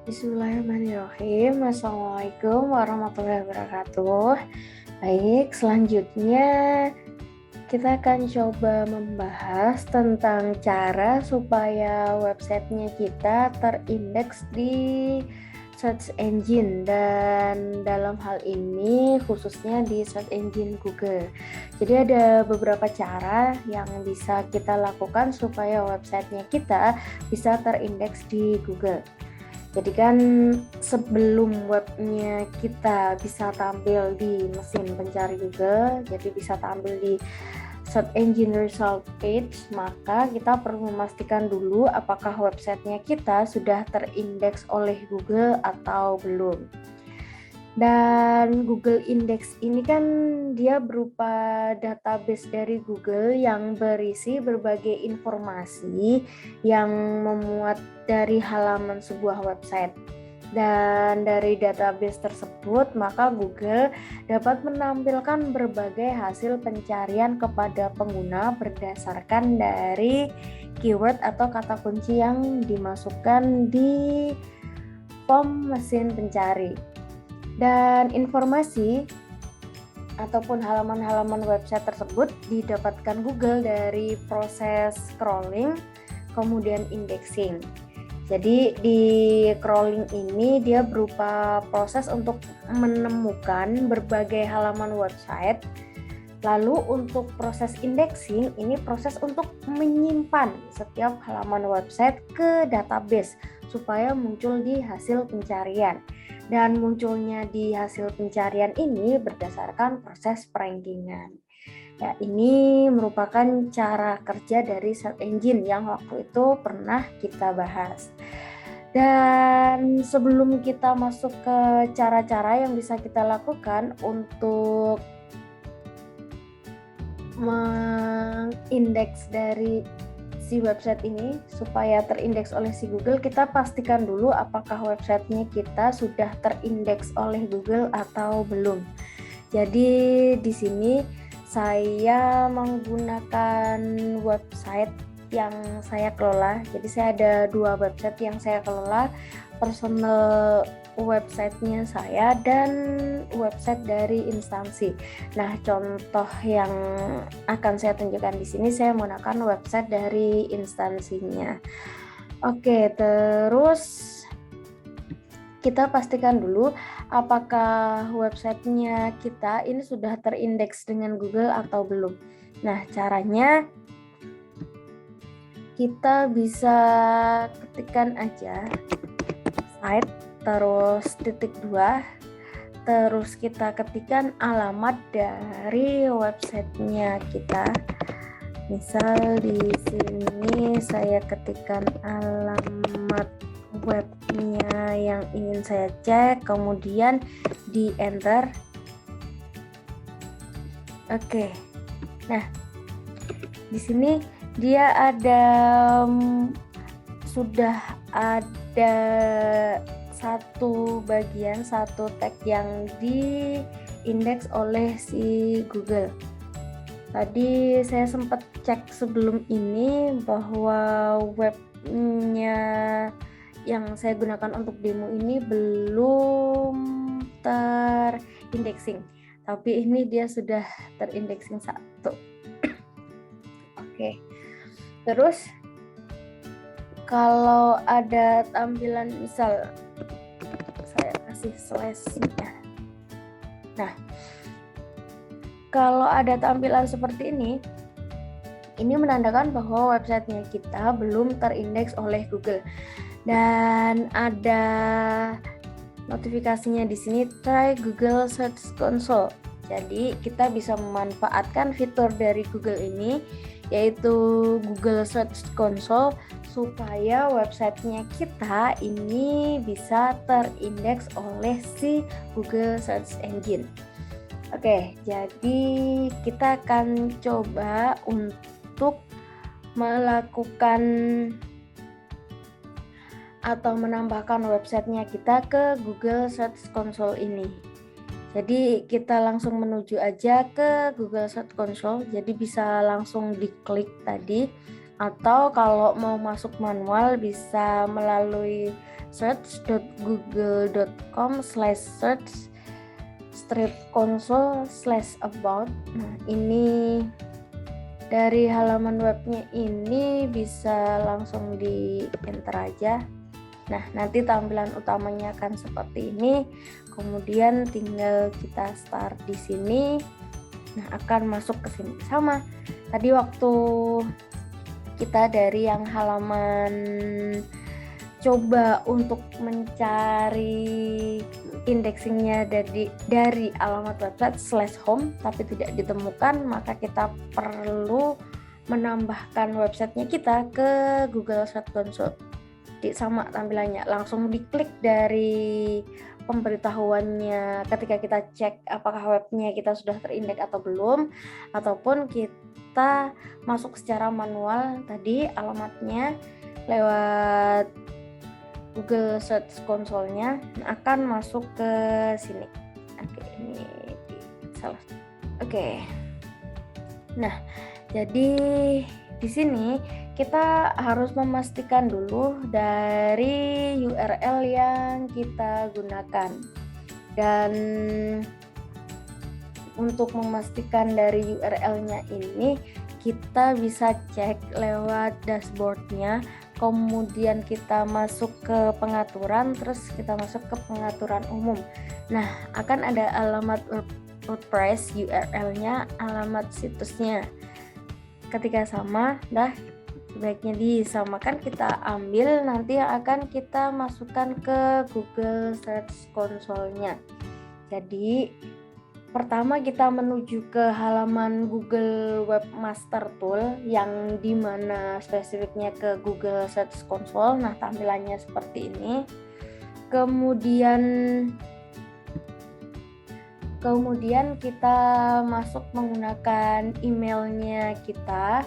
Bismillahirrahmanirrahim. Assalamualaikum warahmatullahi wabarakatuh. Baik, selanjutnya kita akan coba membahas tentang cara supaya websitenya kita terindeks di search engine, dan dalam hal ini khususnya di search engine Google. Jadi ada beberapa cara yang bisa kita lakukan supaya websitenya kita bisa terindeks di Google. Jadi kan sebelum webnya kita bisa tampil di mesin pencari Google, jadi bisa tampil di search engine result page, maka kita perlu memastikan dulu apakah websitenya kita sudah terindeks oleh Google atau belum. Dan Google Index ini kan dia berupa database dari Google yang berisi berbagai informasi yang memuat dari halaman sebuah website. Dan dari database tersebut, maka Google dapat menampilkan berbagai hasil pencarian kepada pengguna berdasarkan dari keyword atau kata kunci yang dimasukkan di form mesin pencari. Dan informasi ataupun halaman-halaman website tersebut didapatkan Google dari proses crawling, kemudian indexing. Jadi di crawling ini dia berupa proses untuk menemukan berbagai halaman website. Lalu untuk proses indexing ini proses untuk menyimpan setiap halaman website ke database supaya muncul di hasil pencarian. Dan munculnya di hasil pencarian ini berdasarkan proses perankingan. Ya, ini merupakan cara kerja dari search engine yang waktu itu pernah kita bahas. Dan sebelum kita masuk ke cara-cara yang bisa kita lakukan untuk mengindeks dari si website ini supaya terindeks oleh si Google, kita pastikan dulu apakah websitenya kita sudah terindeks oleh Google atau belum. Jadi di sini saya menggunakan website yang saya kelola. Jadi saya ada 2 website yang saya kelola, personal websitenya saya dan website dari instansi. Nah, contoh yang akan saya tunjukkan di sini saya menggunakan website dari instansinya. Oke, terus kita pastikan dulu apakah websitenya kita ini sudah terindeks dengan Google atau belum. Nah, caranya kita bisa ketikkan aja site terus .2, terus kita ketikkan alamat dari websitenya kita. Misal di sini saya ketikkan alamat webnya yang ingin saya cek, kemudian di enter. Oke. Nah, di sini dia ada sudah ada satu tag yang diindeks oleh si Google. Tadi saya sempat cek sebelum ini bahwa webnya yang saya gunakan untuk demo ini belum terindexing, tapi ini dia sudah terindexing 1. Oke. Terus kalau ada tampilan, misal saya kasih slash-nya. Nah, kalau ada tampilan seperti ini menandakan bahwa websitenya kita belum terindeks oleh Google. Dan ada notifikasinya di sini, try Google Search Console. Jadi kita bisa memanfaatkan fitur dari Google ini, yaitu Google Search Console, supaya websitenya kita ini bisa terindeks oleh si Google Search Engine. Oke, jadi kita akan coba untuk melakukan atau menambahkan websitenya kita ke Google Search Console ini. Jadi kita langsung menuju aja ke Google Search Console, jadi bisa langsung diklik tadi. Atau kalau mau masuk manual bisa melalui search.google.com/search strip console/about. Nah, ini dari halaman webnya ini bisa langsung di enter aja. Nah, nanti tampilan utamanya akan seperti ini. Kemudian tinggal kita start di sini. Nah, akan masuk ke sini. Sama. Tadi waktu kita dari yang halaman coba untuk mencari indexingnya dari alamat website /home tapi tidak ditemukan, maka kita perlu menambahkan websitenya kita ke Google Search Console. Sama tampilannya, langsung diklik dari pemberitahuannya ketika kita cek apakah webnya kita sudah terindeks atau belum, ataupun kita masuk secara manual tadi alamatnya lewat Google Search Console-nya akan masuk ke sini. Oke, ini salah. Oke. Nah, jadi di sini kita harus memastikan dulu dari URL yang kita gunakan. Dan untuk memastikan dari URL-nya ini kita bisa cek lewat dashboard-nya. Kemudian kita masuk ke pengaturan, terus kita masuk ke pengaturan umum. Nah, akan ada alamat WordPress URL-nya, alamat situsnya. Ketika sama, sebaiknya disamakan, kita ambil, nanti akan kita masukkan ke Google Search Console-nya. Jadi pertama kita menuju ke halaman Google Webmaster Tool yang dimana spesifiknya ke Google Search Console. Nah, tampilannya seperti ini. Kemudian kita masuk menggunakan emailnya kita.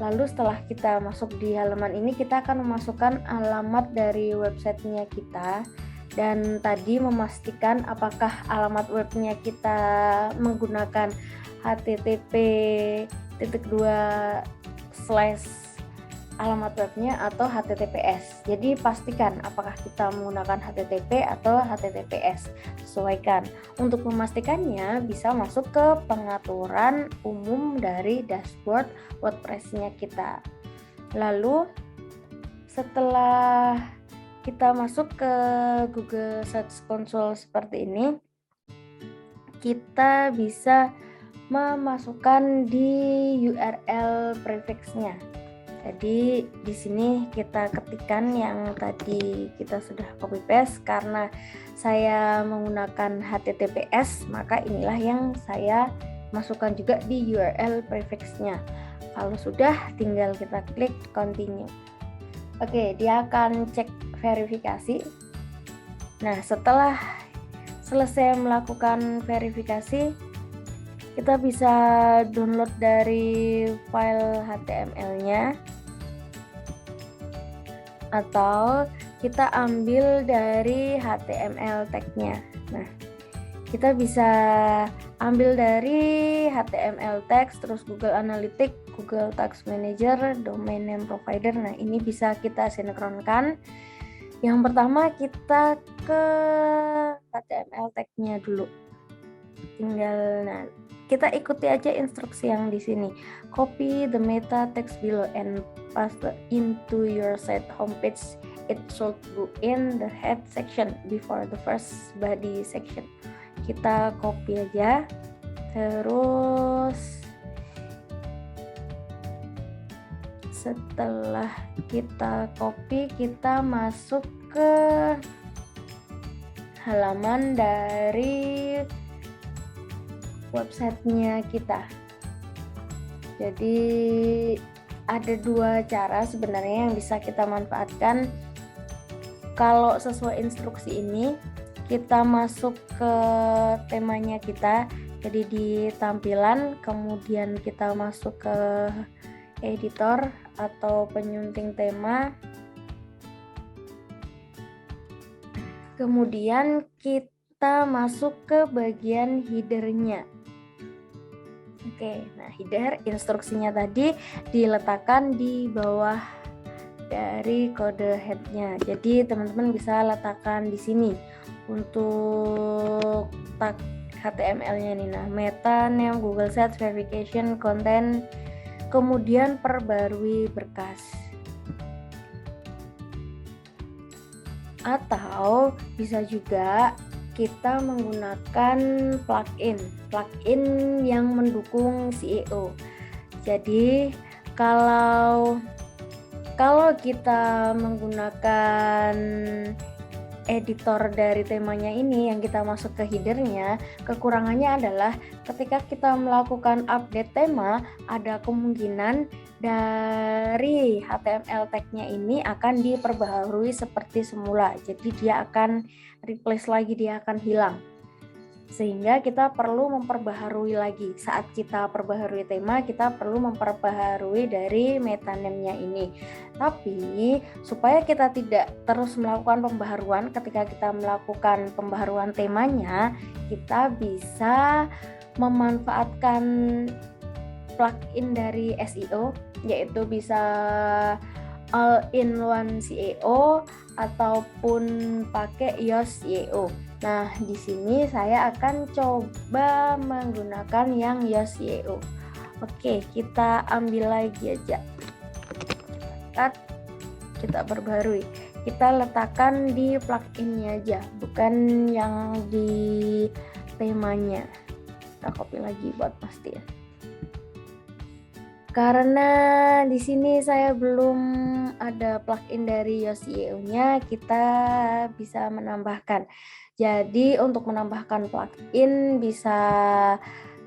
Lalu setelah kita masuk di halaman ini, kita akan memasukkan alamat dari websitenya kita. Dan tadi memastikan apakah alamat webnya kita menggunakan http://alamat webnya atau HTTPS. Jadi pastikan apakah kita menggunakan HTTP atau HTTPS. Sesuaikan. Untuk memastikannya bisa masuk ke pengaturan umum dari dashboard WordPress-nya kita. Lalu setelah kita masuk ke Google Search Console seperti ini, kita bisa memasukkan di URL prefix-nya. Jadi di sini kita ketikkan yang tadi kita sudah copy paste. Karena saya menggunakan HTTPS, maka inilah yang saya masukkan juga di URL prefix-nya. Kalau sudah, tinggal kita klik continue. Oke, dia akan cek verifikasi. Nah, setelah selesai melakukan verifikasi, kita bisa download dari file HTML-nya atau kita ambil dari HTML tag-nya. Nah, kita bisa ambil dari HTML text, terus Google Analytics, Google Tags Manager, Domain Name Provider. Nah, ini bisa kita sinkronkan. Yang pertama kita ke HTML tag-nya dulu. Kita ikuti aja instruksi yang di sini. Copy the meta text below and paste into your site homepage. It should go in the head section before the first body section. Kita copy aja. Terus setelah kita copy, kita masuk ke halaman dari websitenya kita. Jadi ada dua cara sebenarnya yang bisa kita manfaatkan. Kalau sesuai instruksi ini, kita masuk ke temanya kita. Jadi di tampilan, kemudian kita masuk ke editor atau penyunting tema. Kemudian kita masuk ke bagian header-nya. Oke, nah header instruksinya tadi diletakkan di bawah dari kode head-nya. Jadi teman-teman bisa letakkan di sini untuk tag HTML-nya nih. Nah, meta name, Google Search, verification, content, kemudian perbarui berkas. Atau bisa juga kita menggunakan plugin yang mendukung SEO. Jadi kalau kita menggunakan editor dari temanya ini yang kita masuk ke headernya, kekurangannya adalah ketika kita melakukan update tema, ada kemungkinan dari HTML tag-nya ini akan diperbaharui seperti semula. Jadi dia akan replace lagi, dia akan hilang. Sehingga kita perlu memperbaharui lagi. Saat kita perbaharui tema, kita perlu memperbaharui dari metaname-nya ini. Tapi supaya kita tidak terus melakukan pembaharuan, ketika kita melakukan pembaharuan temanya, kita bisa memanfaatkan plugin dari SEO, yaitu bisa all-in-one SEO ataupun pakai Yoast SEO. Nah, di sini saya akan coba menggunakan yang Yoast SEO. Oke, kita ambil lagi aja. Kita perbarui. Kita letakkan di plugin-nya aja, bukan yang di temanya. Kita copy lagi buat pastiin. Karena di sini saya belum ada plugin dari Yoast SEO-nya, kita bisa menambahkan. Jadi untuk menambahkan plugin bisa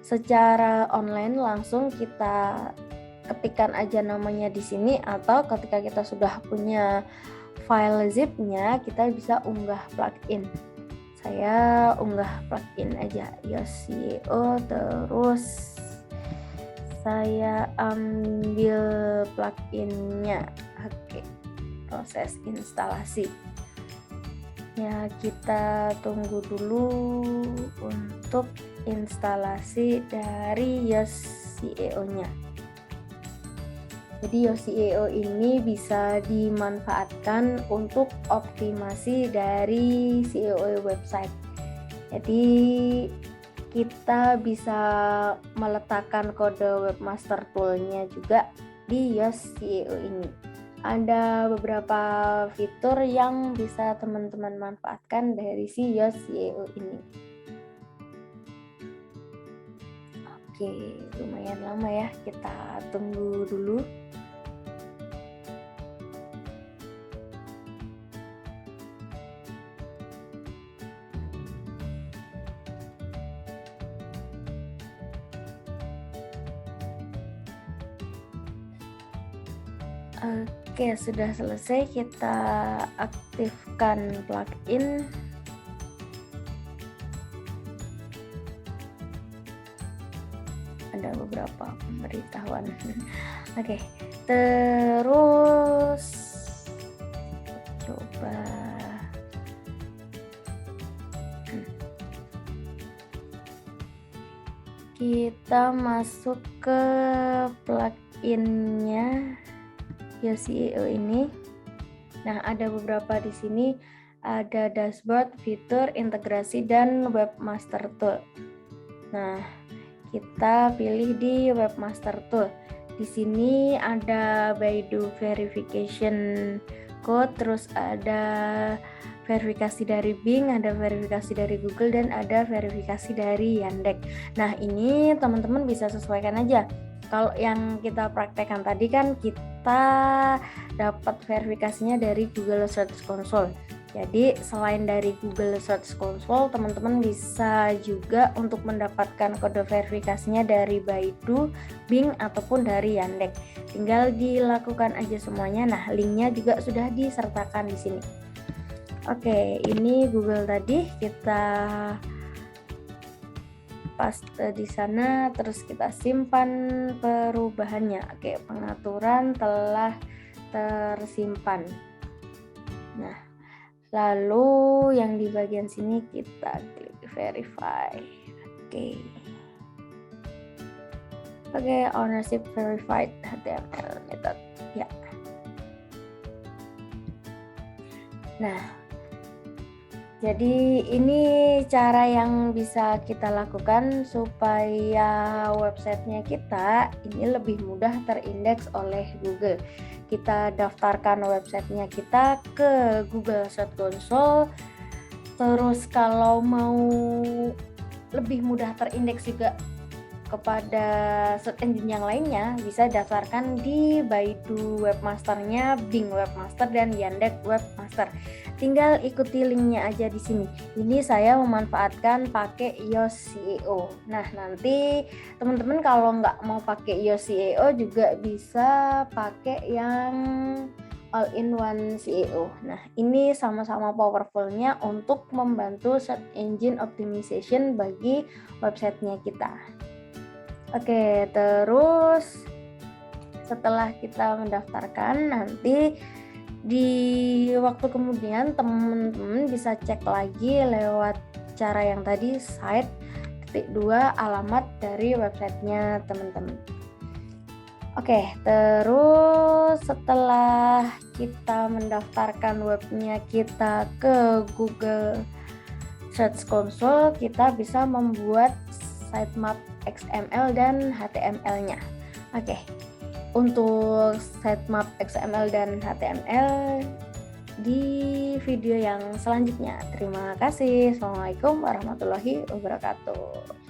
secara online, langsung kita ketikkan aja namanya di sini, atau ketika kita sudah punya file zip-nya, kita bisa unggah plugin. Saya unggah plugin aja, Yoast SEO, terus saya ambil plugin-nya. Oke, proses instalasi. Ya, kita tunggu dulu untuk instalasi dari Yoast SEO-nya. Jadi Yoast SEO ini bisa dimanfaatkan untuk optimasi dari SEO website. Jadi kita bisa meletakkan kode webmaster tool-nya juga di Yoast SEO ini. Ada beberapa fitur yang bisa teman-teman manfaatkan dari si Yoast SEO ini. Oke, lumayan lama ya, kita tunggu dulu. Oke, sudah selesai. Kita aktifkan plugin. Ada beberapa pemberitahuan. Oke, terus coba kita masuk ke pluginnya Yoast SEO ini. Nah, ada beberapa di sini, ada dashboard, fitur, integrasi, dan webmaster tool. Nah, kita pilih di webmaster tool. Di sini ada Baidu verification code, terus ada verifikasi dari Bing, ada verifikasi dari Google, dan ada verifikasi dari Yandex. Nah, ini teman-teman bisa sesuaikan aja. Kalau yang kita praktekkan tadi kan kita dapat verifikasinya dari Google Search Console. Jadi selain dari Google Search Console, teman-teman bisa juga untuk mendapatkan kode verifikasinya dari Baidu, Bing, ataupun dari Yandex. Tinggal dilakukan aja semuanya. Nah, linknya juga sudah disertakan di sini. Oke, ini Google tadi, kita paste di sana, terus kita simpan perubahannya. Oke, pengaturan telah tersimpan. Nah, lalu yang di bagian sini kita klik verify. Oke. Oke, ownership verified HTML method. Ya. Nah, jadi ini cara yang bisa kita lakukan supaya websitenya kita ini lebih mudah terindeks oleh Google. Kita daftarkan websitenya kita ke Google Search Console. Terus kalau mau lebih mudah terindeks juga kepada search engine yang lainnya, bisa daftarkan di Baidu Webmasternya, Bing Webmaster, dan Yandex Webmaster. Tinggal ikuti linknya aja di sini. Ini saya memanfaatkan pakai Yoast SEO. Nah, nanti teman-teman kalau nggak mau pakai Yoast SEO juga bisa pakai yang all-in-one SEO. Nah, ini sama-sama powerfulnya untuk membantu search engine optimization bagi websitenya kita. Oke, terus setelah kita mendaftarkan, nanti di waktu kemudian teman-teman bisa cek lagi lewat cara yang tadi, site.2 alamat dari websitenya teman-teman. Oke, terus setelah kita mendaftarkan webnya kita ke Google Search Console, kita bisa membuat sitemap XML dan HTML-nya. Oke, untuk sitemap XML dan HTML di video yang selanjutnya. Terima kasih. Assalamualaikum warahmatullahi wabarakatuh.